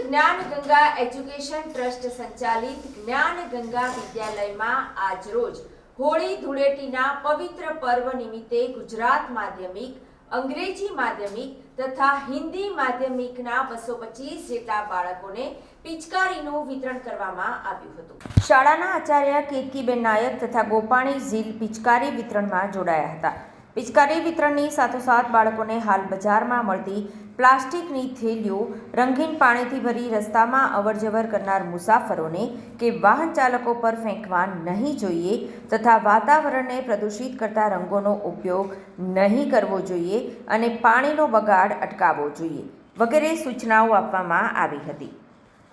જ્ઞાન Ganga education trust સંચાલિત જ્ઞાન ગંગા વિદ્યાલયમાં આજરોજ હોળી ધૂળેટીના પવિત્ર પર્વ નિમિત્તે ગુજરાત માધ્યમિક, અંગ્રેજી માધ્યમિક તથા હિન્દી માધ્યમિકના 225 જેટલા બાળકોને પિચકારીનું વિતરણ કરવામાં આવ્યું હતું। શાળાના આચાર્ય કેતકીબેન નાયક તથા ગોપાણી ઝીલ પિચકારી વિતરણમાં જોડાયા હતા। પિચકારી વિતરણની સાથોસાથ બાળકોને હાલ બજારમાં મળતી પ્લાસ્ટિકની થેલીઓ રંગીન પાણીથી ભરી રસ્તામાં અવરજવર કરનાર મુસાફરોને કે વાહન ચાલકો પર ફેંકવા નહીં જોઈએ તથા વાતાવરણને પ્રદૂષિત કરતા રંગોનો ઉપયોગ નહીં કરવો જોઈએ અને પાણીનો બગાડ અટકાવવો જોઈએ વગેરે સૂચનાઓ આપવામાં આવી હતી।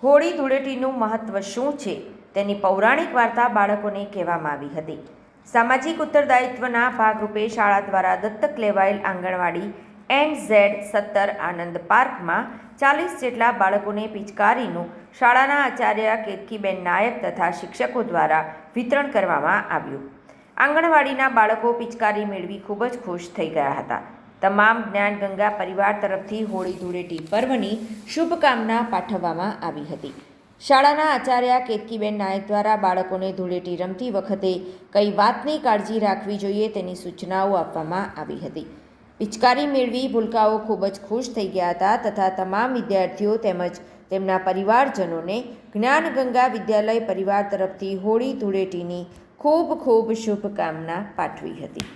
હોળી ધૂળેટીનું મહત્વ શું છે તેની પૌરાણિક વાર્તા બાળકોને કહેવામાં આવી હતી। સામાજિક ઉત્તરદાયિત્વના ભાગરૂપે શાળા દ્વારા દત્તક લેવાયેલ આંગણવાડી NZ17 આનંદ પાર્કમાં 40 જેટલા બાળકોને પિચકારીનું શાળાના આચાર્ય કેતકીબેન નાયક તથા શિક્ષકો દ્વારા વિતરણ કરવામાં આવ્યું। આંગણવાડીના બાળકો પિચકારી મેળવી ખૂબ જ ખુશ થઈ ગયા હતા। તમામ જ્ઞાન ગંગા પરિવાર તરફથી હોળી ધૂળેટી પર્વની શુભકામના પાઠવવામાં આવી હતી। શાળાના આચાર્ય કેતકીબેન નાયક દ્વારા બાળકોને ધૂળેટી રમતી વખતે કઈ વાતની કાળજી રાખવી જોઈએ તેની સૂચનાઓ આપવામાં આવી હતી। પિચકારી મેળવી ભૂલકાઓ ખૂબ જ ખુશ થઈ ગયા હતા તથા તમામ વિદ્યાર્થીઓ તેમજ તેમના પરિવારજનોને જ્ઞાન ગંગા વિદ્યાલય પરિવાર તરફથી હોળી ધૂળેટીની ખૂબ ખૂબ શુભકામના પાઠવી હતી।